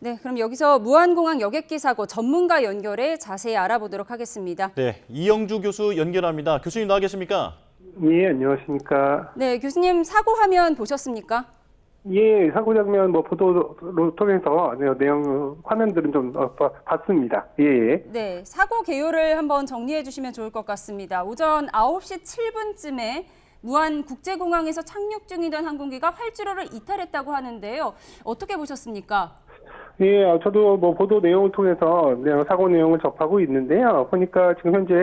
네, 그럼 여기서 무안공항 여객기 사고 전문가 연결해 자세히 알아보도록 하겠습니다. 네, 이영주 교수 연결합니다. 교수님 나와 계십니까? 예, 안녕하십니까. 네, 교수님 사고 화면 보셨습니까? 예, 사고 장면 보도를 통해서 내용 화면들은 좀 봤습니다. 예. 네, 사고 개요를 한번 정리해 주시면 좋을 것 같습니다. 오전 9시 7분쯤에 무안국제공항에서 착륙 중이던 항공기가 활주로를 이탈했다고 하는데요. 어떻게 보셨습니까? 예, 저도 보도 내용을 통해서 사고 내용을 접하고 있는데요. 보니까 지금 현재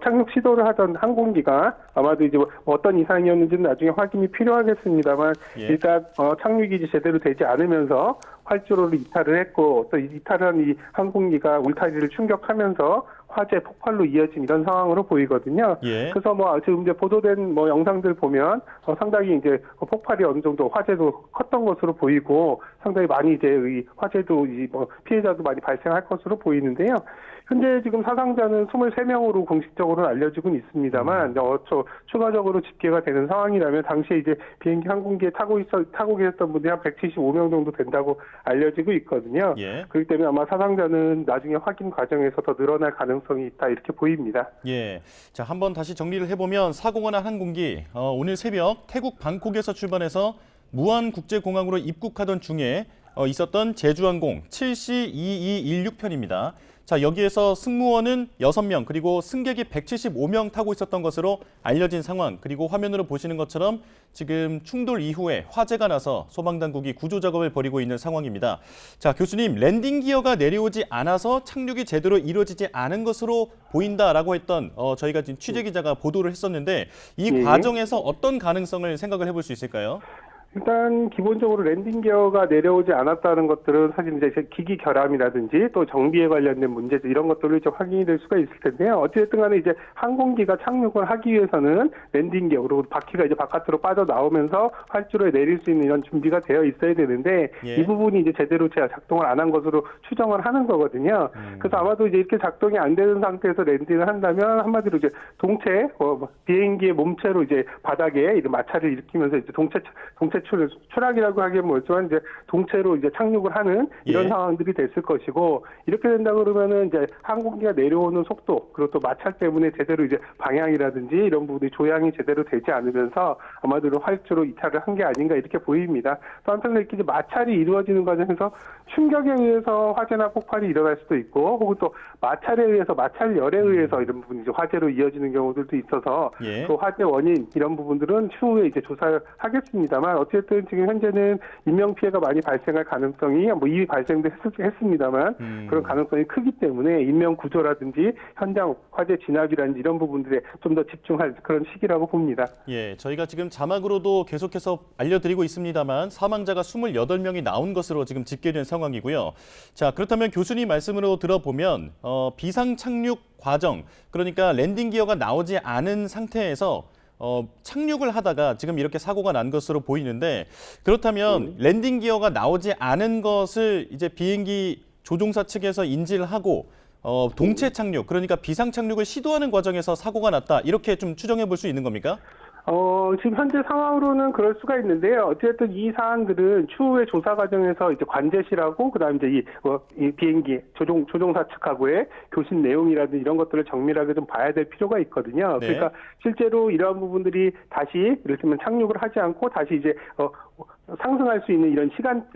착륙 시도를 하던 항공기가 아마도 이제 어떤 이상이었는지는 나중에 확인이 필요하겠습니다만 일단 착륙이 이제 제대로 되지 않으면서 활주로를 이탈을 했고 또 이탈한 이 항공기가 울타리를 충격하면서 화재 폭발로 이어진 이런 상황으로 보이거든요. 그래서 지금 이제 보도된 영상들 보면 상당히 이제 폭발이 어느 정도 화재도 컸던 것으로 보이고 상당히 많이 이제 이 화재도 피해자도 많이 발생할 것으로 보이는데요. 현재 지금 사상자는 23명으로 공식적으로는 알려지고는 있습니다만 추가적으로 집계가 되는 상황이라면 당시에 이제 비행기 항공기에 타고 계셨던 분들이 한 175명 정도 된다고 알려지고 있거든요. 그렇기 때문에 아마 사상자는 나중에 확인 과정에서 더 늘어날 가능성이 있다 이렇게 보입니다. 자, 한번 다시 정리를 해보면 사고가 난 항공기 오늘 새벽 태국 방콕에서 출발해서 무안국제공항으로 입국하던 중에 있었던 제주항공 7C2216편입니다. 자, 여기에서 승무원은 6명 그리고 승객이 175명 타고 있었던 것으로 알려진 상황, 그리고 화면으로 보시는 것처럼 지금 충돌 이후에 화재가 나서 소방당국이 구조 작업을 벌이고 있는 상황입니다. 자, 교수님, 랜딩 기어가 내려오지 않아서 착륙이 제대로 이루어지지 않은 것으로 보인다라고 했던 저희가 지금 취재기자가 보도를 했었는데 이 과정에서 어떤 가능성을 생각을 해볼 수 있을까요? 일단 기본적으로 랜딩 기어가 내려오지 않았다는 것들은 사실 이제 기기 결함이라든지 또 정비에 관련된 문제들 이런 것들로 이제 확인이 될 수가 있을 텐데요. 어쨌든 간에 이제 항공기가 착륙을 하기 위해서는 랜딩 기어 그리고 바퀴가 이제 바깥으로 빠져나오면서 활주로에 내릴 수 있는 이런 준비가 되어 있어야 되는데 이 부분이 이제 제대로 작동을 안 한 것으로 추정을 하는 거거든요. 그래서 아마도 이제 이렇게 작동이 안 되는 상태에서 랜딩을 한다면 한마디로 이제 동체 비행기의 몸체로 이제 바닥에 이런 마찰을 일으키면서 이제 동체 추락이라고 하기엔 뭐지만 이제 동체로 이제 착륙을 하는 이런 상황들이 됐을 것이고 이렇게 된다 그러면은 이제 항공기가 내려오는 속도 그리고 또 마찰 때문에 제대로 이제 방향이라든지 이런 부분이 조향이 제대로 되지 않으면서 아마도 활주로 이탈을 한 게 아닌가 이렇게 보입니다. 또 한편으로 이렇게 마찰이 이루어지는 과정에서 충격에 의해서 화재나 폭발이 일어날 수도 있고 혹은 또 마찰에 의해서 마찰열에 의해서 이런 부분이 이제 화재로 이어지는 경우들도 있어서 또 화재 원인 이런 부분들은 추후에 이제 조사를 하겠습니다만 어쨌든 지금 현재는 인명 피해가 많이 발생할 가능성이 이미 발생도 했습니다만 그런 가능성이 크기 때문에 인명 구조라든지 현장 화재 진압이라든지 이런 부분들에 좀 더 집중할 그런 시기라고 봅니다. 저희가 지금 자막으로도 계속해서 알려드리고 있습니다만 사망자가 28명이 나온 것으로 지금 집계된 상황이고요. 자, 그렇다면 교수님 말씀으로 들어보면 비상 착륙 과정, 그러니까 랜딩 기어가 나오지 않은 상태에서 착륙을 하다가 지금 이렇게 사고가 난 것으로 보이는데 그렇다면 랜딩 기어가 나오지 않은 것을 이제 비행기 조종사 측에서 인지를 하고 동체 착륙, 그러니까 비상 착륙을 시도하는 과정에서 사고가 났다 이렇게 좀 추정해 볼 수 있는 겁니까? 지금 현재 상황으로는 그럴 수가 있는데요. 어쨌든 이 사항들은 추후에 조사 과정에서 이제 관제실하고 그다음에 이제 이 비행기 조종사 측하고의 교신 내용이라든지 이런 것들을 정밀하게 좀 봐야 될 필요가 있거든요. 그러니까 실제로 이러한 부분들이 다시 이를테면 착륙을 하지 않고 다시 이제 상승할 수 있는 이런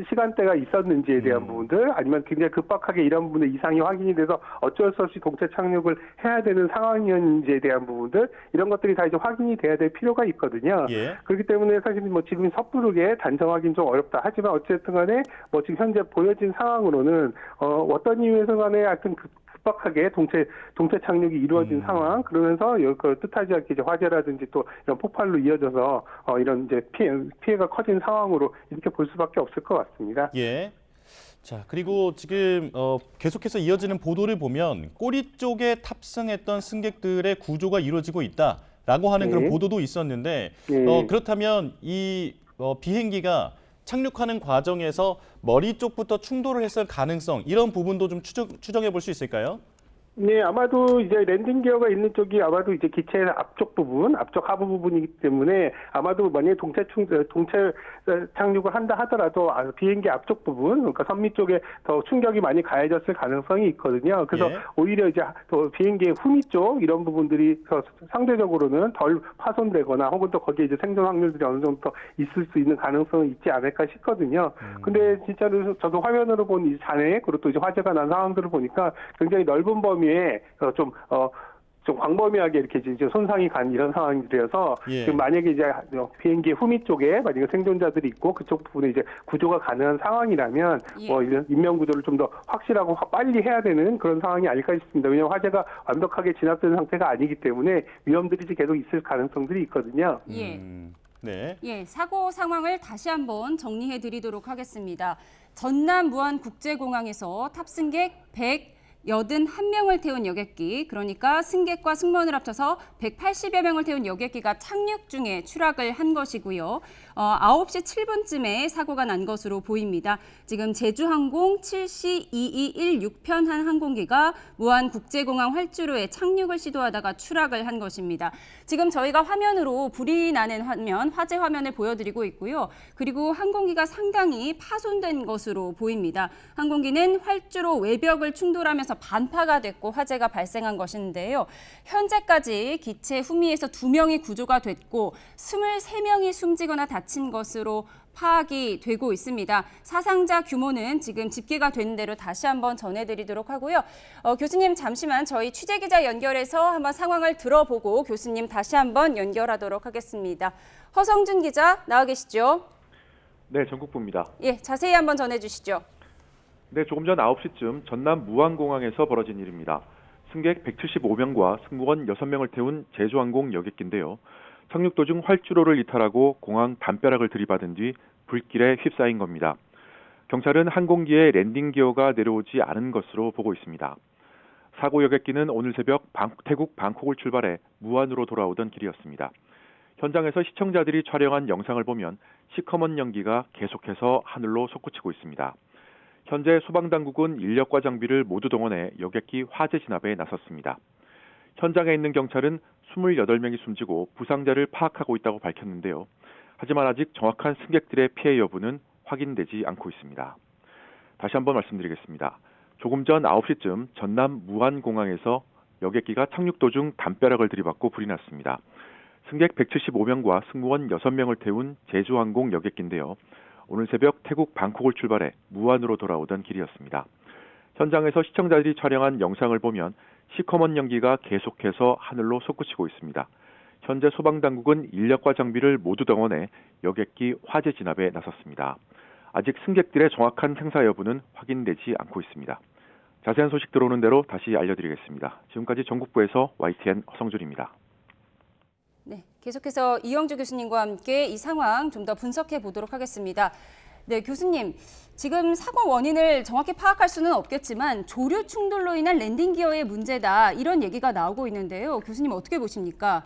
시간대가 있었는지에 대한 부분들 아니면 굉장히 급박하게 이런 부분의 이상이 확인이 돼서 어쩔 수 없이 동체 착륙을 해야 되는 상황이었는지에 대한 부분들 이런 것들이 다 이제 확인이 돼야 될 필요가 있거든요. 그렇기 때문에 사실 지금 섣부르게 단정하기는 좀 어렵다. 하지만 어쨌든 간에 지금 현재 보여진 상황으로는 어떤 이유에서 간에 하여튼 급박하게 동체 착륙이 이루어진 상황 그러면서 뜻하지 않게 이제 화재라든지 또 이런 폭발로 이어져서 이런 이제 피해가 커진 상황으로 이렇게 볼 수밖에 없을 것 같습니다. 자, 그리고 지금 계속해서 이어지는 보도를 보면 꼬리 쪽에 탑승했던 승객들의 구조가 이루어지고 있다라고 하는 그런 보도도 있었는데 그렇다면 이 비행기가 착륙하는 과정에서 머리 쪽부터 충돌을 했을 가능성 이런 부분도 좀 추정해 볼 수 있을까요? 네, 아마도 이제 랜딩 기어가 있는 쪽이 아마도 이제 기체의 앞쪽 부분, 앞쪽 하부 부분이기 때문에 아마도 만약에 동체 착륙을 한다 하더라도 비행기 앞쪽 부분, 그러니까 선미 쪽에 더 충격이 많이 가해졌을 가능성이 있거든요. 그래서 예. 오히려 이제 또 비행기의 후미 쪽 이런 부분들이 더 상대적으로는 덜 파손되거나 혹은 또 거기에 이제 생존 확률들이 어느 정도 더 있을 수 있는 가능성이 있지 않을까 싶거든요. 근데 진짜로 저도 화면으로 본 이 잔해 그리고 또 이제 화재가 난 상황들을 보니까 굉장히 넓은 범위에 좀 광범위하게 이렇게 이제 손상이 간 이런 상황들이어서 예. 지금 만약에 이제 비행기 후미 쪽에 만약에 생존자들이 있고 그쪽 부분에 이제 구조가 가능한 상황이라면 예. 뭐 이런 인명 구조를 좀 더 확실하고 빨리 해야 되는 그런 상황이 아닐까 싶습니다. 왜냐하면 화재가 완벽하게 진압된 상태가 아니기 때문에 위험들이 계속 있을 가능성들이 있거든요. 예. 네. 예, 사고 상황을 다시 한번 정리해 드리도록 하겠습니다. 전남 무안국제공항에서 탑승객 181명을 태운 여객기, 그러니까 승객과 승무원을 합쳐서 180여 명을 태운 여객기가 착륙 중에 추락을 한 것이고요. 9시 7분쯤에 사고가 난 것으로 보입니다. 지금 제주항공 7C2216편 한 항공기가 무안국제공항 활주로에 착륙을 시도하다가 추락을 한 것입니다. 지금 저희가 화면으로 불이 나는 화면, 화재 화면을 보여드리고 있고요. 그리고 항공기가 상당히 파손된 것으로 보입니다. 항공기는 활주로 외벽을 충돌하면서 반파가 됐고 화재가 발생한 것인데요. 현재까지 기체 후미에서 2명이 구조가 됐고 23명이 숨지거나 다친 것으로 파악이 되고 있습니다. 사상자 규모는 지금 집계가 된 대로 다시 한번 전해드리도록 하고요. 교수님 잠시만 저희 취재기자 연결해서 한번 상황을 들어보고 교수님 다시 한번 연결하도록 하겠습니다. 허성준 기자 나와 계시죠? 네, 전국부입니다. 예, 자세히 한번 전해주시죠. 네, 조금 전 9시쯤 전남 무안공항에서 벌어진 일입니다. 승객 175명과 승무원 6명을 태운 제주항공 여객기인데요. 착륙 도중 활주로를 이탈하고 공항 담벼락을 들이받은 뒤 불길에 휩싸인 겁니다. 경찰은 항공기의 랜딩 기어가 내려오지 않은 것으로 보고 있습니다. 사고 여객기는 오늘 새벽 태국 방콕을 출발해 무안으로 돌아오던 길이었습니다. 현장에서 시청자들이 촬영한 영상을 보면 시커먼 연기가 계속해서 하늘로 솟구치고 있습니다. 현재 소방당국은 인력과 장비를 모두 동원해 여객기 화재 진압에 나섰습니다. 현장에 있는 경찰은 28명이 숨지고 부상자를 파악하고 있다고 밝혔는데요. 하지만 아직 정확한 승객들의 피해 여부는 확인되지 않고 있습니다. 다시 한번 말씀드리겠습니다. 조금 전 9시쯤 전남 무안공항에서 여객기가 착륙 도중 담벼락을 들이받고 불이 났습니다. 승객 175명과 승무원 6명을 태운 제주항공 여객기인데요. 오늘 새벽 태국 방콕을 출발해 무안으로 돌아오던 길이었습니다. 현장에서 시청자들이 촬영한 영상을 보면 시커먼 연기가 계속해서 하늘로 솟구치고 있습니다. 현재 소방당국은 인력과 장비를 모두 동원해 여객기 화재 진압에 나섰습니다. 아직 승객들의 정확한 생사 여부는 확인되지 않고 있습니다. 자세한 소식 들어오는 대로 다시 알려드리겠습니다. 지금까지 전국부에서 YTN 허성준입니다. 네, 계속해서 이영주 교수님과 함께 이 상황 좀 더 분석해 보도록 하겠습니다. 네, 교수님, 지금 사고 원인을 정확히 파악할 수는 없겠지만 조류 충돌로 인한 랜딩 기어의 문제다 이런 얘기가 나오고 있는데요. 교수님 어떻게 보십니까?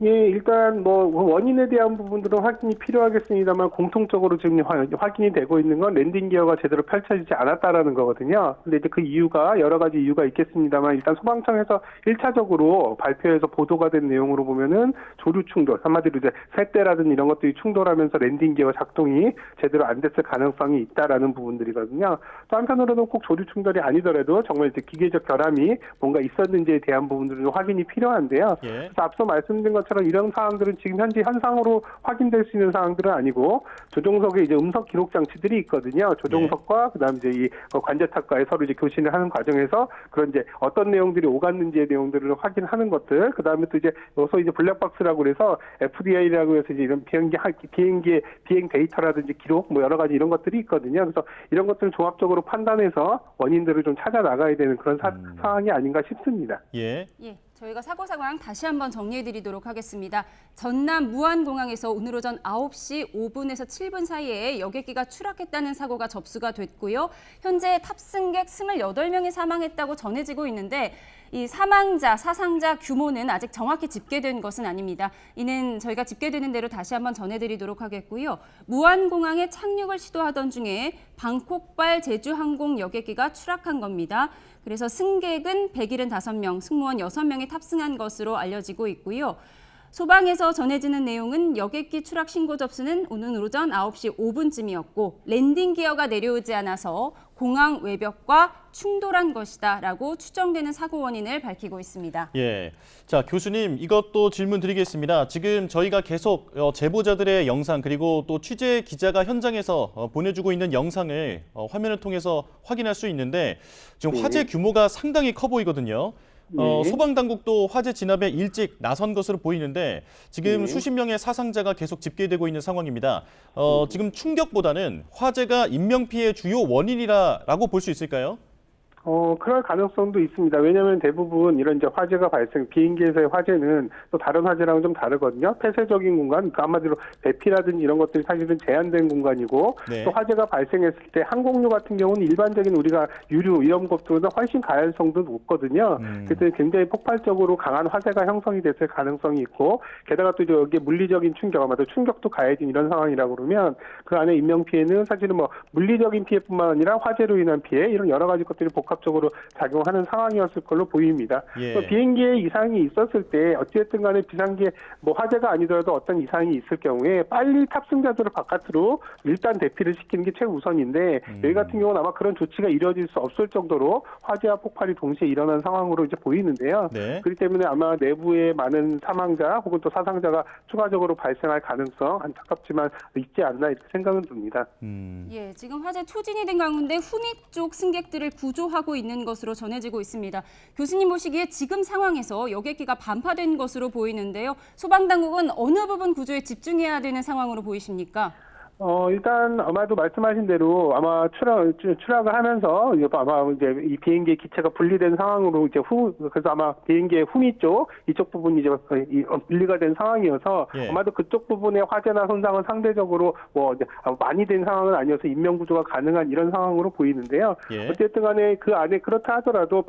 예, 일단 뭐 원인에 대한 부분들은 확인이 필요하겠습니다만 공통적으로 지금 확인이 되고 있는 건 랜딩 기어가 제대로 펼쳐지지 않았다라는 거거든요. 근데 이제 그 이유가 여러 가지 이유가 있겠습니다만 일단 소방청에서 1차적으로 발표해서 보도가 된 내용으로 보면은 조류 충돌, 한마디로 이제 쇳대라든지 이런 것들이 충돌하면서 랜딩 기어 작동이 제대로 안 됐을 가능성이 있다라는 부분들이거든요. 또 한편으로는 꼭 조류 충돌이 아니더라도 정말 이제 기계적 결함이 뭔가 있었는지에 대한 부분들은 확인이 필요한데요. 예. 그래서 앞서 말씀드린 것처럼 이런 사항들은 지금 현재 현상으로 확인될 수 있는 사항들은 아니고 조종석에 이제 음성 기록 장치들이 있거든요. 조종석과 그다음 이제 이 관제탑과의 서로 이제 교신을 하는 과정에서 그런 이제 어떤 내용들이 오갔는지의 내용들을 확인하는 것들, 그다음에 또 이제 소위 이제 블랙박스라고 그래서 FDA라고 해서 이제 이런 비행기의 비행 데이터라든지 기록 뭐 여러 가지 이런 것들이 있거든요. 그래서 이런 것들을 종합적으로 판단해서 원인들을 좀 찾아 나가야 되는 그런 상황이 아닌가 싶습니다. 예. 예, 저희가 사고 상황 다시 한번 정리해 드리도록 하겠습니다. 전남 무안공항에서 오늘 오전 9시 5분에서 7분 사이에 여객기가 추락했다는 사고가 접수가 됐고요. 현재 탑승객 28명이 사망했다고 전해지고 있는데 이 사망자, 사상자 규모는 아직 정확히 집계된 것은 아닙니다. 이는 저희가 집계되는 대로 다시 한번 전해드리도록 하겠고요. 무안공항에 착륙을 시도하던 중에 방콕발 제주항공 여객기가 추락한 겁니다. 그래서 승객은 175명, 승무원 6명이 탑승한 것으로 알려지고 있고요. 소방에서 전해지는 내용은 여객기 추락 신고 접수는 오늘 오전 9시 5분쯤이었고 랜딩 기어가 내려오지 않아서 공항 외벽과 충돌한 것이다라고 추정되는 사고 원인을 밝히고 있습니다. 예. 자, 교수님, 이것도 질문 드리겠습니다. 지금 저희가 계속 제보자들의 영상 그리고 또 취재 기자가 현장에서 보내주고 있는 영상을 화면을 통해서 확인할 수 있는데 지금 화재 규모가 상당히 커 보이거든요. 소방당국도 화재 진압에 일찍 나선 것으로 보이는데 지금 수십 명의 사상자가 계속 집계되고 있는 상황입니다. 지금 충격보다는 화재가 인명피해 주요 원인이라고 볼 수 있을까요? 그럴 가능성도 있습니다. 왜냐하면 대부분 이런 이제 화재가 비행기에서의 화재는 또 다른 화재랑은 좀 다르거든요. 폐쇄적인 공간, 그러니까 한마디로 배피라든지 이런 것들이 사실은 제한된 공간이고 네. 또 화재가 발생했을 때 항공유 같은 경우는 일반적인 우리가 유류 이런 것보다 훨씬 가열성도 높거든요. 그래서 굉장히 폭발적으로 강한 화재가 형성이 됐을 가능성이 있고 게다가 또 여기에 물리적인 충격, 아마도 충격도 가해진 이런 상황이라고 그러면 그 안에 인명피해는 사실은 뭐 물리적인 피해뿐만 아니라 화재로 인한 피해 이런 여러 가지 것들이 복합적으로 작용하는 상황이었을 걸로 보입니다. 예. 비행기에 이상이 있었을 때 어찌됐든 간에 비상기에 뭐 화재가 아니더라도 어떤 이상이 있을 경우에 빨리 탑승자들을 바깥으로 일단 대피를 시키는 게 최우선인데 여기 같은 경우는 아마 그런 조치가 이루어질 수 없을 정도로 화재와 폭발이 동시에 일어난 상황으로 이제 보이는데요. 네. 그렇기 때문에 아마 내부에 많은 사망자 혹은 또 사상자가 추가적으로 발생할 가능성 안타깝지만 있지 않나 이렇게 생각은 듭니다. 예, 지금 화재 초진이 된 가운데 후미 쪽 승객들을 구조하고 있는 것으로 전해지고 있습니다. 교수님 보시기에 지금 상황에서 여객기가 반파된 것으로 보이는데요. 소방당국은 어느 부분 구조에 집중해야 되는 상황으로 보이십니까? 일단 아마도 말씀하신 대로 아마 추락을 하면서 아마 이제 이 비행기의 기체가 분리된 상황으로 이제 그래서 아마 비행기의 후미 이쪽 부분이 이제 분리가 된 상황이어서 예. 아마도 그쪽 부분의 화재나 손상은 상대적으로 뭐 이제 많이 된 상황은 아니어서 인명 구조가 가능한 이런 상황으로 보이는데요. 예. 어쨌든 간에 그 안에 그렇다 하더라도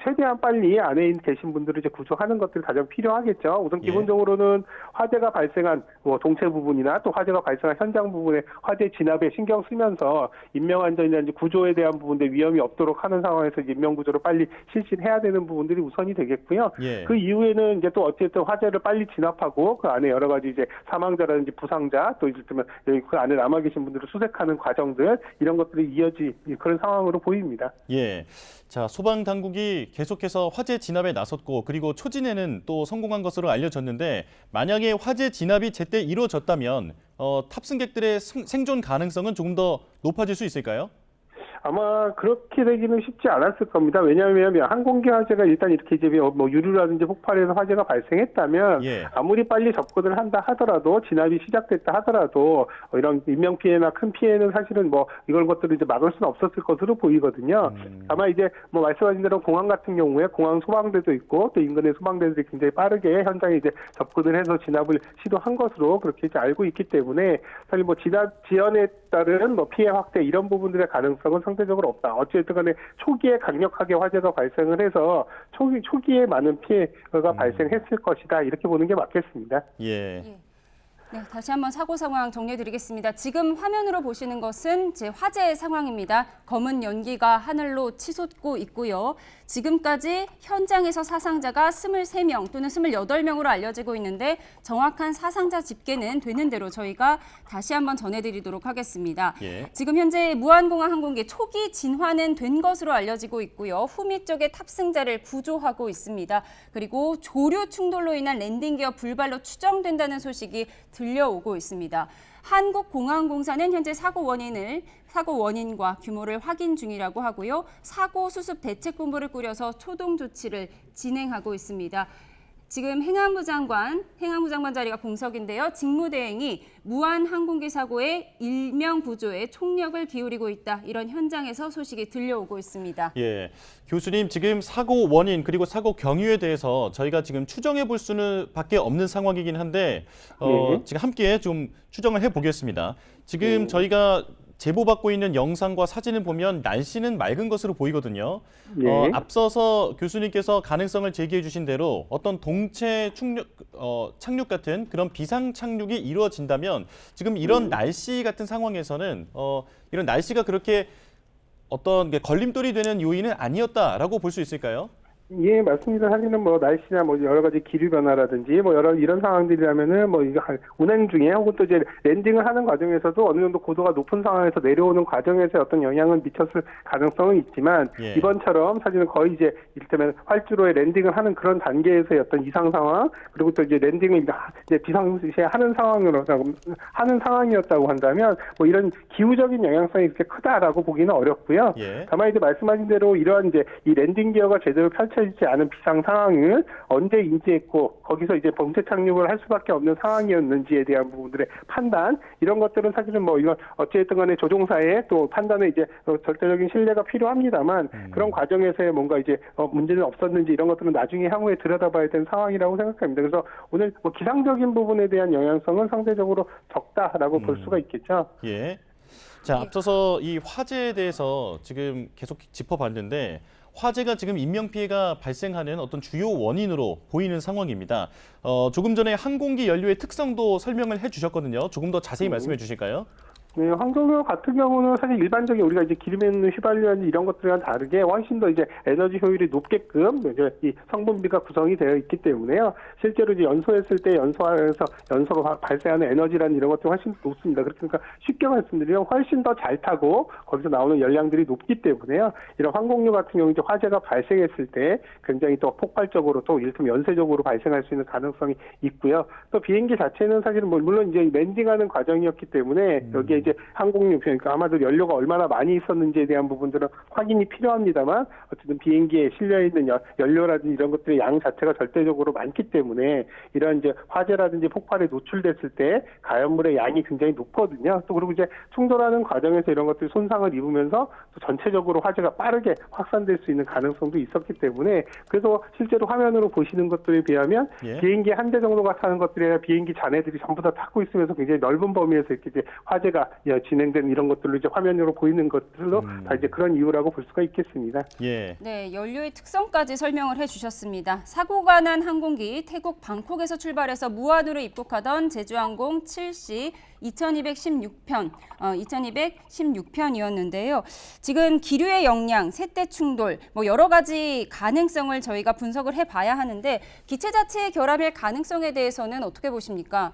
최대한 빨리 안에 계신 분들을 이제 구조하는 것들이 가장 필요하겠죠. 우선 예. 기본적으로는 화재가 발생한 뭐 동체 부분이나 또 화재가 발생한 현장 부분의 화재 진압에 신경 쓰면서 인명안전이나 구조에 대한 부분들 위험이 없도록 하는 상황에서 인명 구조를 빨리 실시해야 되는 부분들이 우선이 되겠고요. 예. 그 이후에는 이제 또 어쨌든 화재를 빨리 진압하고 그 안에 여러 가지 이제 사망자라든지 부상자 또 이를테면 그 안에 남아 계신 분들을 수색하는 과정들 이런 것들이 이어지 그런 상황으로 보입니다. 예. 자, 소방 당국이 계속해서 화재 진압에 나섰고 그리고 초진에는 또 성공한 것으로 알려졌는데 만약에 화재 진압이 제때 이루어졌다면 탑승객들의 생존 가능성은 조금 더 높아질 수 있을까요? 아마 그렇게 되기는 쉽지 않았을 겁니다. 왜냐하면 항공기 화재가 일단 이렇게 이제 뭐 유류라든지 폭발해서 화재가 발생했다면 예. 아무리 빨리 접근을 한다 하더라도 진압이 시작됐다 하더라도 이런 인명 피해나 큰 피해는 사실은 뭐 이걸 것들을 이제 막을 수는 없었을 것으로 보이거든요. 아마 이제 뭐 말씀하신 대로 공항 같은 경우에 공항 소방대도 있고 또 인근의 소방대들이 굉장히 빠르게 현장에 이제 접근을 해서 진압을 시도한 것으로 그렇게 이제 알고 있기 때문에 사실 뭐 진압 지연에 따른 뭐 피해 확대 이런 부분들의 가능성은 상대적으로 없다. 어쨌든 간에 초기에 강력하게 화재가 발생을 해서 초기에 많은 피해가 발생했을 것이다. 이렇게 보는 게 맞겠습니다. 예. 네, 다시 한번 사고 상황 정리해드리겠습니다. 지금 화면으로 보시는 것은 제 화재 상황입니다. 검은 연기가 하늘로 치솟고 있고요. 지금까지 현장에서 사상자가 23명 또는 28명으로 알려지고 있는데 정확한 사상자 집계는 되는 대로 저희가 다시 한번 전해드리도록 하겠습니다. 예. 지금 현재 무안공항 항공기 초기 진화는 된 것으로 알려지고 있고요. 후미 쪽에 탑승자를 구조하고 있습니다. 그리고 조류 충돌로 인한 랜딩 기어 불발로 추정된다는 소식이 들려오고 있습니다. 한국공항공사는 현재 사고 원인과 규모를 확인 중이라고 하고요. 사고 수습 대책본부를 꾸려서 초동 조치를 진행하고 있습니다. 지금 행안부 장관 자리가 공석인데요. 직무대행이 무안 항공기 사고의 인명 구조에 총력을 기울이고 있다. 이런 현장에서 소식이 들려오고 있습니다. 예, 교수님 지금 사고 원인 그리고 사고 경위에 대해서 저희가 지금 추정해 볼 수는 밖에 없는 상황이긴 한데 지금 함께 좀 추정을 해보겠습니다. 지금 저희가 제보받고 있는 영상과 사진을 보면 날씨는 맑은 것으로 보이거든요. 예. 앞서서 교수님께서 가능성을 제기해 주신 대로 어떤 동체 착륙 같은 그런 비상 착륙이 이루어진다면 지금 이런 날씨 같은 상황에서는 이런 날씨가 그렇게 어떤 게 걸림돌이 되는 요인은 아니었다라고 볼 수 있을까요? 예, 맞습니다. 사실은 뭐 날씨나 뭐 여러 가지 기류 변화라든지 뭐 이런 상황들이라면은 뭐 이거 운행 중에 혹은 또 이제 랜딩을 하는 과정에서도 어느 정도 고도가 높은 상황에서 내려오는 과정에서 어떤 영향을 미쳤을 가능성은 있지만 예. 이번처럼 사실은 거의 이제 이를테면 활주로에 랜딩을 하는 그런 단계에서의 어떤 이상 상황 그리고 또 이제 랜딩을 이제 비상시에 하는 상황이었다고 한다면 뭐 이런 기후적인 영향성이 그렇게 크다라고 보기는 어렵고요. 예. 다만 이제 말씀하신 대로 이러한 이제 이 랜딩 기어가 제대로 펼쳐지지 않은 비상 상황을 언제 인지했고 거기서 이제 범죄 착륙을 할 수밖에 없는 상황이었는지에 대한 부분들의 판단 이런 것들은 사실은 뭐 이건 어찌됐든 간에 조종사의 또 판단에 이제 절대적인 신뢰가 필요합니다만 그런 과정에서의 뭔가 이제 문제는 없었는지 이런 것들은 나중에 향후에 들여다봐야 되는 상황이라고 생각합니다. 그래서 오늘 뭐 기상적인 부분에 대한 영향성은 상대적으로 적다라고 볼 수가 있겠죠. 예. 자, 앞서서 이 화재에 대해서 지금 계속 짚어봤는데 화재가 지금 인명피해가 발생하는 어떤 주요 원인으로 보이는 상황입니다. 조금 전에 항공기 연료의 특성도 설명을 해주셨거든요. 조금 더 자세히 말씀해 주실까요? 네, 항공유 같은 경우는 사실 일반적인 우리가 이제 기름에 있는 휘발유나 이런 것들과 다르게 훨씬 더 이제 에너지 효율이 높게끔 이제 이 성분비가 구성이 되어 있기 때문에요. 실제로 이제 연소했을 때 연소로 발생하는 에너지라는 이런 것들이 훨씬 높습니다. 그러니까 쉽게 말씀드리면 훨씬 더 잘 타고 거기서 나오는 열량들이 높기 때문에요. 이런 항공유 같은 경우 이제 화재가 발생했을 때 굉장히 또 폭발적으로 또 이를테면 연쇄적으로 발생할 수 있는 가능성이 있고요. 또 비행기 자체는 사실은 물론 이제 랜딩하는 과정이었기 때문에 여기에 이제 항공유 그러니까 아마도 연료가 얼마나 많이 있었는지에 대한 부분들은 확인이 필요합니다만 어쨌든 비행기에 실려 있는 연료라든지 이런 것들의 양 자체가 절대적으로 많기 때문에 이런 이제 화재라든지 폭발에 노출됐을 때 가연물의 양이 굉장히 높거든요. 또 그리고 이제 충돌하는 과정에서 이런 것들이 손상을 입으면서 또 전체적으로 화재가 빠르게 확산될 수 있는 가능성도 있었기 때문에 그래서 실제로 화면으로 보시는 것들에 비하면 비행기 한 대 정도가 타는 것들이 아니라 비행기 잔해들이 전부 다 타고 있으면서 굉장히 넓은 범위에서 이렇게 이제 화재가 진행된 이런 것들로 이제 화면으로 보이는 것들로 다 이제 그런 이유라고 볼 수가 있겠습니다. 예. 네, 연료의 특성까지 설명을 해주셨습니다. 사고가 난 항공기 태국 방콕에서 출발해서 무안으로 입국하던 제주항공 7C 2216편이었는데요. 지금 기류의 영향, 세대 충돌, 뭐 여러 가지 가능성을 저희가 분석을 해봐야 하는데 기체 자체의 결함일 가능성에 대해서는 어떻게 보십니까?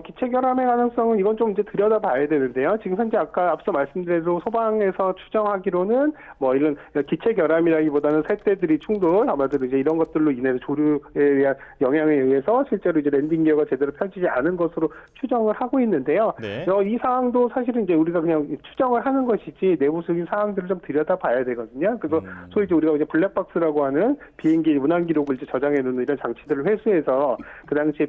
기체 결함의 가능성은 이건 좀 이제 들여다봐야 되는데요. 지금 현재 아까 앞서 말씀드린 대로 소방에서 추정하기로는 뭐 이런 기체 결함이라기보다는 새떼들이 충돌 아마도 이제 이런 것들로 인해서 조류에 대한 영향에 의해서 실제로 이제 랜딩 기어가 제대로 펼치지 않은 것으로 추정을 하고 있는데요. 네. 이 사항도 사실은 이제 우리가 그냥 추정을 하는 것이지 내부적인 사항들을 좀 들여다봐야 되거든요. 그래서 소위 이제 우리가 이제 블랙박스라고 하는 비행기 운항 기록을 이제 저장해 놓는 이런 장치들을 회수해서 그 당시에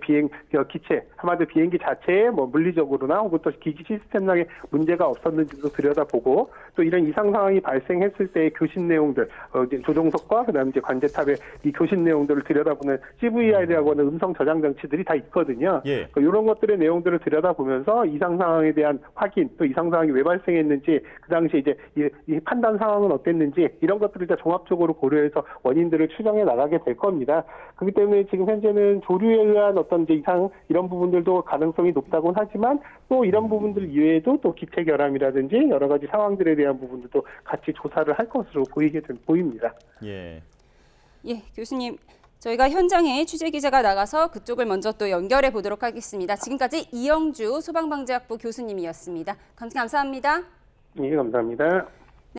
기체 한마디로 비행기 자체에 뭐 물리적으로나 혹은 또 기기 시스템상에 문제가 없었는지도 들여다보고 또 이런 이상 상황이 발생했을 때의 교신 내용들, 이제 조종석과 그다음에 이제 관제탑의 이 교신 내용들을 들여다보는 CVR이라고 하는 음성 저장 장치들이 다 있거든요. 예. 이런 것들의 내용들을 들여다보면서 이상 상황에 대한 확인, 또 이상 상황이 왜 발생했는지, 그 당시에 이제 이 판단 상황은 어땠는지 이런 것들을 다 종합적으로 고려해서 원인들을 추정해 나가게 될 겁니다. 그렇기 때문에 지금 현재는 조류에 의한 어떤 이제 이상 이런 부분들도 가능성이 높다고는 하지만 또 이런 부분들 이외에도 또 기체 결함이라든지 여러 가지 상황들에 대한 부분들도 같이 조사를 할 것으로 보입니다. 예. 예, 교수님. 저희가 현장에 취재 기자가 나가서 그쪽을 먼저 또 연결해 보도록 하겠습니다. 지금까지 이영주 소방방재학부 교수님이었습니다. 감사합니다. 예, 감사합니다.